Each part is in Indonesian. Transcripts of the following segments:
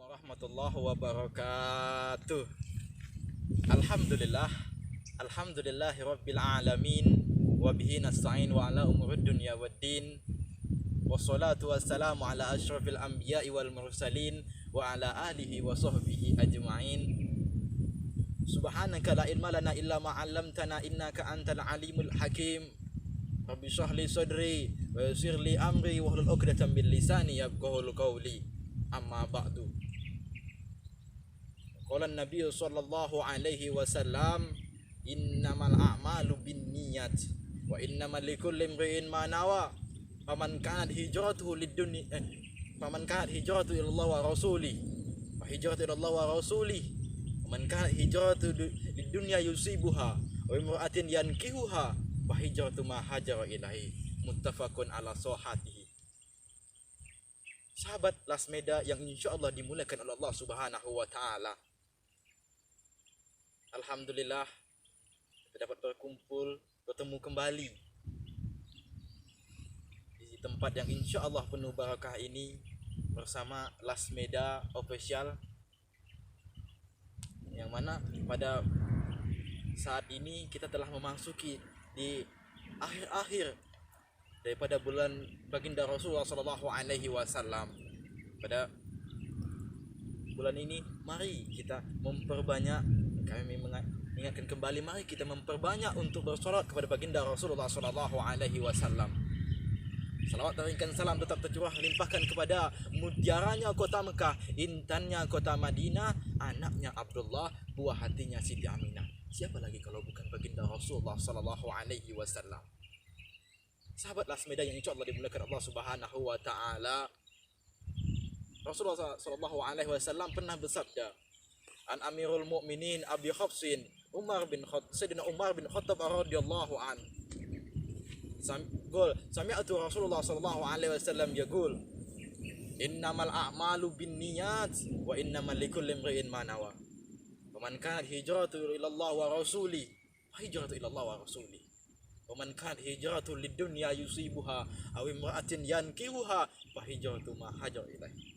warahmatullahi wabarakatuh. Alhamdulillahi rabbil alamin, wa bihi nasta'in wa ala umurid dunya waddin. Wassalatu wassalamu ala asyrafil anbiya'i wal mursalin wa ala alihi wa sahbihi ajma'in. Subhanaka la ilma lana illa ma 'allamtana innaka antal alimul hakim. Rabbi shrah li sadri wa yassir li amri wahlul 'uqdatam min lisani yafqahul qawli. Amma ba'du. Qala an-nabiy sallallahu alaihi wasallam, innamal a'malu binniyat wa innamal likulli imri'in ma nawa. Faman kanat hijratuhu lid-dunya faman kanat hijratuhu ila Allah wa rasulih fa hijratuhu ila Allah wa rasulih. Faman kanat hijratuhu lid-dunya yusibuha wa imra'atin yankihuha fa hijratuhu ma hajara ilaihi. Muttafaqun ala sahihih. Sahabat Lasmeda yang insyaallah dimuliakan oleh Allah Subhanahu wa taala. Alhamdulillah kita dapat bertemu kembali di tempat yang insyaallah penuh barakah ini bersama Lasmeda Official, yang mana pada saat ini kita telah memasuki di akhir-akhir daripada bulan baginda Rasulullah sallallahu alaihi wasallam. Pada bulan ini mari kita memperbanyak, kami mengingatkan kembali, mari kita memperbanyak untuk bersolat kepada baginda Rasulullah sallallahu alaihi wasallam. Salawat dan salam tetap tercurah limpahkan kepada mutiaranya kota Mekah, intannya kota Madinah, anaknya Abdullah, buah hatinya Siti Aminah. Siapa lagi kalau bukan baginda Rasulullah sallallahu alaihi wasallam? Sahabat Lasmeda yang insyaallah dimuliakan Allah Subhanahu wa taala. Rasulullah sallallahu alaihi wasallam pernah bersabda, an Amirul Mukminin Abi Hafsin Sayyidina Umar bin Khattab radhiyallahu an. Sami'tu Rasulullah sallallahu alaihi wasallam yaqul, innamal a'malu binniyat wa innamal likulli imri'in ma nawa. Faman kanat hijratuhu ila Allah wa rasulih fa hijratuhu ila Allah wa rasulih. Waman kanat hijratuhu lid-dunya yusibuha aw imra'atin yankihuha fa hijratuhu ma hajara ilaihi.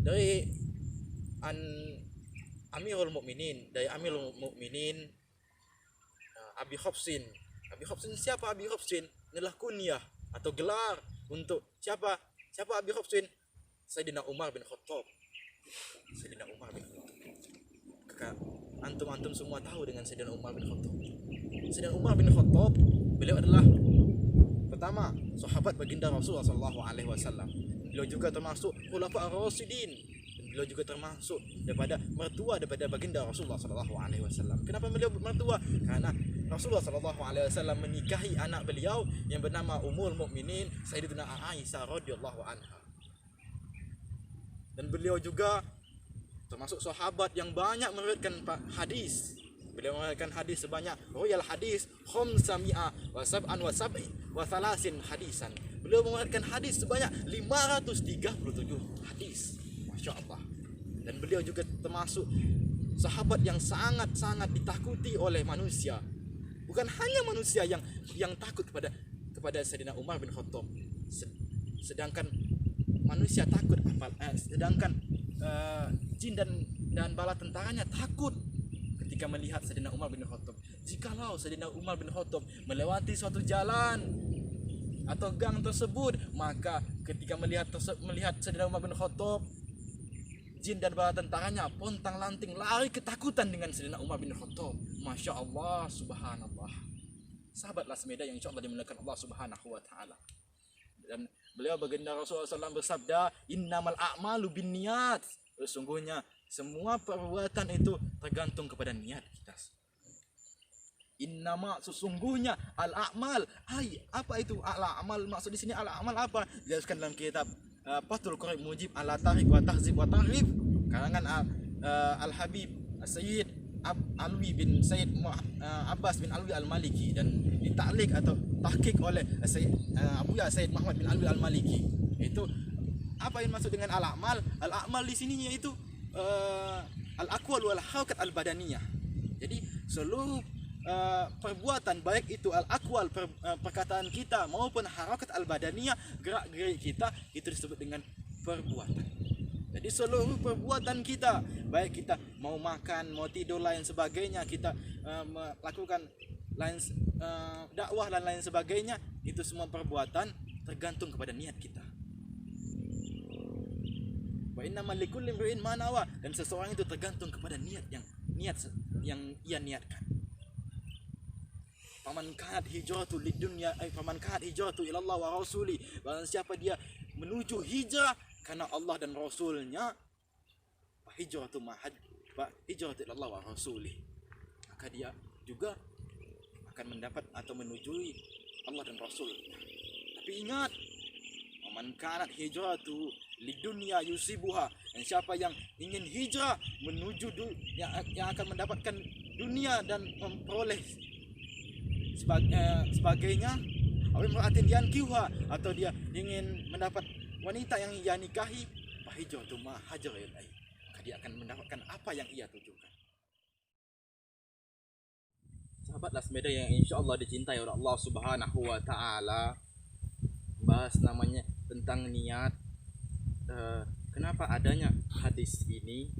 Dari Amirul Mukminin Abi Hafsin. Abi Hafsin siapa? Abi Hafsin adalah kunyah atau gelar untuk siapa Abi Hafsin? Sayyidina Umar bin Khattab. Sayyidina Umar bin Khattab. Antum semua tahu dengan Sayyidina Umar bin Khattab. Sayyidina Umar bin Khattab, beliau adalah pertama sahabat baginda Rasulullah sallallahu alaihi wasallam. Beliau juga termasuk khulafa ar-rasyidin. Beliau juga termasuk mertua daripada baginda Rasulullah sallallahu alaihi wasallam. Kenapa beliau mertua? Karena Rasulullah sallallahu alaihi wasallam menikahi anak beliau yang bernama Ummul Mukminin Sayyidatina Aisyah radhiyallahu anha. Dan beliau juga termasuk sahabat yang banyak meriwayatkan hadis. Beliau meriwayatkan hadis sebanyak royal hadis khamsami'a wa sab'an wa sab'in wa thalasin hadisan. Beliau meriwayatkan hadis sebanyak 537 hadis. Masya-Allah. Dan beliau juga termasuk sahabat yang sangat-sangat ditakuti oleh manusia. Bukan hanya manusia yang takut kepada Sayyidina Umar bin Khattab. Sedangkan manusia takut sedangkan jin dan bala tentaranya takut ketika melihat Sayyidina Umar bin Khattab. Jikalau Sayyidina Umar bin Khattab melewati suatu jalan atau gang tersebut, maka ketika melihat Sayyidina Umar bin Khattab, jin dan bala tentaranya pontang-lanting lari ketakutan dengan Sayyidina Umar bin Khattab. Masya Allah, subhanallah. Sahabat Lasmeda yang insyaallah dimuliakan Allah Subhanahu wa taala. Dan beliau baginda Rasulullah SAW bersabda, innamal a'malu binniyat. Sesungguhnya semua perbuatan itu tergantung kepada niat kita. Innama sesungguhnya al-a'mal. Apa itu al-a'mal? Maksud di sini al-a'mal apa? Dijelaskan dalam kitab Fathul Qarib Mujib ala Tarikh wa Tahzib wa Tahrif karangan Al-Habib Sayyid Alwi bin Sayyid Abbas bin Alwi Al-Maliki, dan ditaklik atau tahqiq oleh Abuya Sayyid Muhammad bin Alwi Al-Maliki. Itu apa yang maksud dengan al-a'mal? Al-a'mal di sini yaitu al-aqwal wal harakat al-badaniyah. Jadi seluruh perbuatan, baik itu al-aqwal, perkataan kita, maupun harakat al-badaniyah, gerak-gerik kita, itu disebut dengan perbuatan. Jadi seluruh perbuatan kita, baik kita mau makan, mau tidur lain sebagainya, kita melakukan lain dakwah dan lain sebagainya, itu semua perbuatan tergantung kepada niat kita. Wa innamal likulli imri'in ma nawa, dan seseorang itu tergantung kepada niat yang ia niatkan. Faman kanat hijratu lidunya faman kanat hijratu ila Allah wa rasuli, barang siapa dia menuju hijrah karena Allah dan Rasulnya, hijratu ila Allah wa rasuli, maka dia juga akan mendapat atau menuju Allah dan Rasul. Tapi ingat, man kanat hijratu lidunya yusibuha, dan siapa yang ingin hijrah menuju yang akan mendapatkan dunia dan memperoleh sebagainya, awimra'atin yankihuha, atau dia ingin mendapat wanita yang ia nikahi, fahijratu ma hajara ilaihi, maka dia akan mendapatkan apa yang ia tujukan. Sahabatlah semeda yang insyaallah dicintai oleh Allah Subhanahu wa taala, bahas namanya tentang niat. Kenapa adanya hadis ini?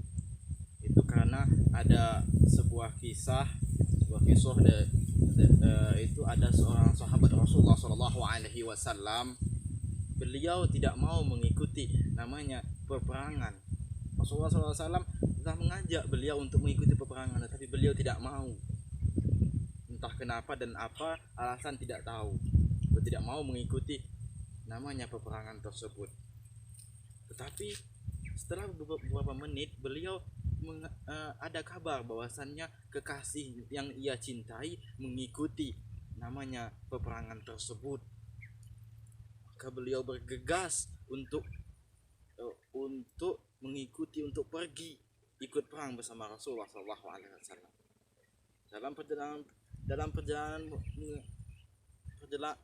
Itu karena ada sebuah kisah itu ada seorang sahabat Rasulullah Shallallahu Alaihi Wasallam. Beliau tidak mau mengikuti namanya peperangan. Rasulullah SAW telah mengajak beliau untuk mengikuti peperangan, tetapi beliau tidak mau. Entah kenapa dan apa alasan tidak tahu. Beliau tidak mau mengikuti namanya peperangan tersebut. Tetapi setelah beberapa menit beliau ada kabar bahwasannya kekasih yang ia cintai mengikuti namanya peperangan tersebut. Maka beliau bergegas untuk mengikuti, untuk pergi ikut perang bersama Rasulullah SAW. Dalam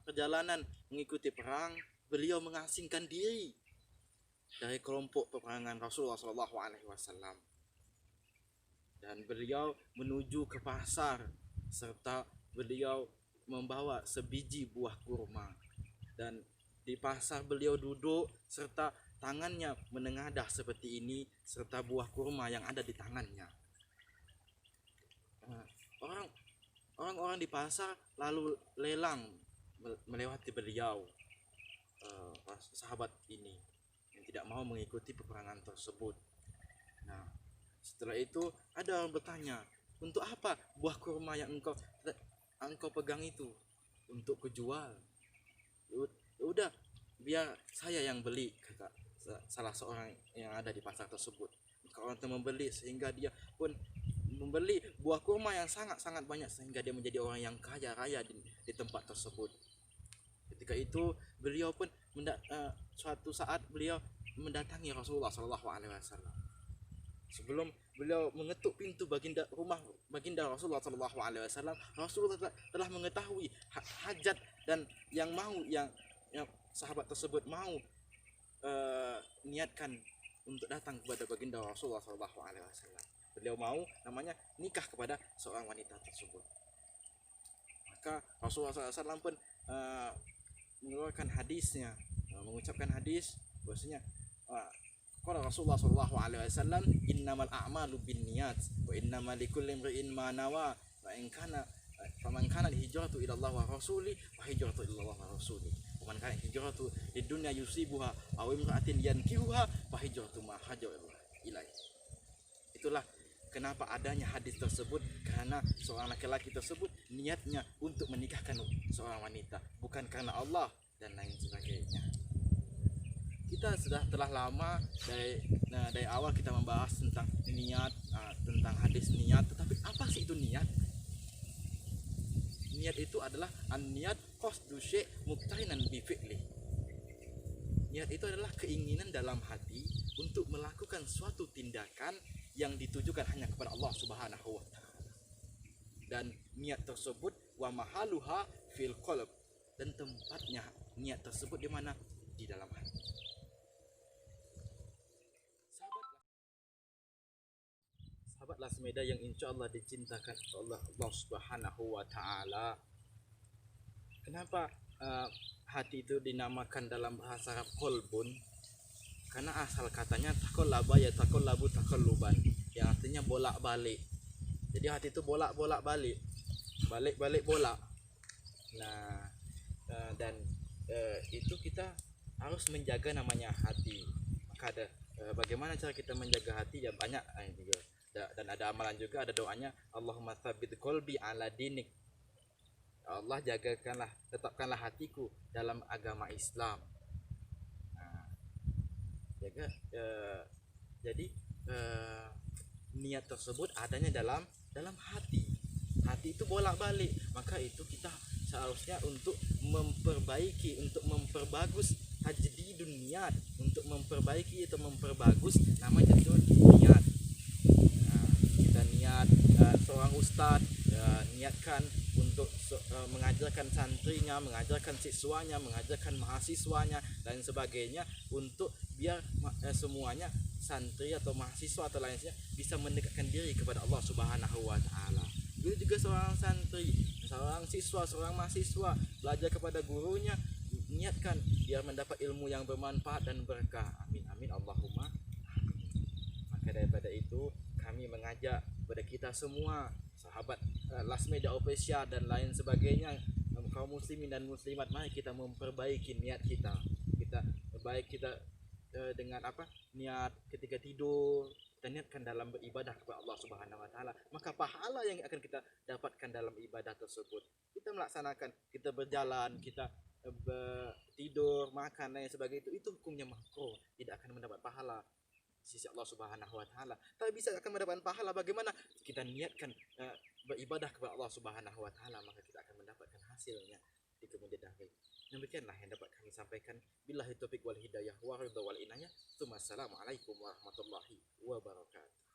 perjalanan mengikuti perang, beliau mengasingkan diri dari kelompok peperangan Rasulullah SAW. Dan beliau menuju ke pasar, serta beliau membawa sebiji buah kurma. Dan di pasar beliau duduk serta tangannya menengadah seperti ini, serta buah kurma yang ada di tangannya. Orang-orang di pasar lalu lelang melewati beliau, sahabat ini yang tidak mau mengikuti peperangan tersebut. Nah, setelah itu ada orang bertanya, untuk apa buah kurma yang engkau pegang itu? Untuk kejual? Udah, biar saya yang beli, kata salah seorang yang ada di pasar tersebut. Maka orang itu membeli, sehingga dia pun membeli buah kurma yang sangat-sangat banyak, sehingga dia menjadi orang yang kaya raya di tempat tersebut. Ketika itu beliau pun suatu saat beliau mendatangi Rasulullah SAW. Sebelum beliau mengetuk pintu rumah baginda Rasulullah SAW, Rasulullah telah mengetahui hajat dan yang sahabat tersebut mau niatkan untuk datang kepada baginda Rasulullah SAW. Beliau mau namanya nikah kepada seorang wanita tersebut. Maka Rasulullah SAW pun mengeluarkan hadisnya, mengucapkan hadis bahwasanya qala Rasulullah sallallahu alaihi wasallam, innamal a'malu binniyat wa innamal likulli imri'in ma nawa, wa in kana faman kana hijratu ila Allah wa rasuli fa hijratu ila Allah wa rasuli, wa man kana hijratu lidunya yusibuha aw imra'atin yankihuha fa hijratu ma hajara ilaihi. Itulah kenapa adanya hadis tersebut, karena seorang laki-laki tersebut niatnya untuk menikahkan seorang wanita, bukan karena Allah dan lain sebagainya. Kita telah lama dari awal kita membahas tentang niat, tentang hadis niat. Tetapi apa sih itu niat? Niat itu adalah an-niat qasdu syai' muqtarinan bi fi'li. Niat itu adalah keinginan dalam hati untuk melakukan suatu tindakan yang ditujukan hanya kepada Allah Subhanahu wa taala. Dan niat tersebut wa mahaluha fil qalb, dan tempatnya niat tersebut di mana? Di dalam hati. Sahabatlah semeda yang insyaallah dicintakan oleh Allah Subhanahu wa taala. Kenapa hati itu dinamakan dalam bahasa Arab qalbun? Karena asal katanya taqallaba ya taqallabu taqalluban, yang artinya bolak-balik. Jadi hati itu bolak-balik, balik-balik bolak. Nah, dan itu kita harus menjaga namanya hati. Maka ada bagaimana cara kita menjaga hati, ya banyak juga. Dan ada amalan juga, ada doanya, Allahumma tsabbit qalbi ala dinik. Allah jagakanlah, tetapkanlah hatiku dalam agama Islam. Nah, jaga jadi niat tersebut adanya dalam hati. Hati itu bolak-balik, maka itu kita seharusnya untuk memperbaiki, untuk memperbagus tajdidun niat, untuk memperbaiki atau memperbagus namanya itu niat. Nah, kita niat, seorang ustadz niatkan untuk mengajarkan santrinya, mengajarkan siswanya, mengajarkan mahasiswanya dan sebagainya, untuk biar semuanya santri atau mahasiswa atau lainnya bisa mendekatkan diri kepada Allah Subhanahu wa taala. Begitu juga seorang santri, seorang siswa, seorang mahasiswa belajar kepada gurunya, niatkan biar mendapat ilmu yang bermanfaat dan berkah. Amin amin Allahumma amin. Maka daripada itu kami mengajak kepada kita semua, sahabat Last Media Official dan lain sebagainya, kaum muslimin dan muslimat, mari kita memperbaiki niat kita. Kita dengan apa? Niat ketika tidur, kita niatkan dalam beribadah kepada Allah Subhanahu wa taala, maka pahala yang akan kita dapatkan dalam ibadah tersebut. Kita melaksanakan, kita berjalan, kita tidur, makan dan sebagainya, itu hukumnya makruh, tidak akan mendapat pahala di sisi Allah Subhanahu wa taala. Tapi bisa akan mendapat pahala bagaimana? Kita niatkan beribadah kepada Allah Subhanahu wa taala, maka kita akan mendapatkan hasilnya di kemudian hari. Demikianlah yang dapat kami sampaikan. Billahi taufiq wal hidayah wa ridha wal inayah. Assalamualaikum warahmatullahi wabarakatuh.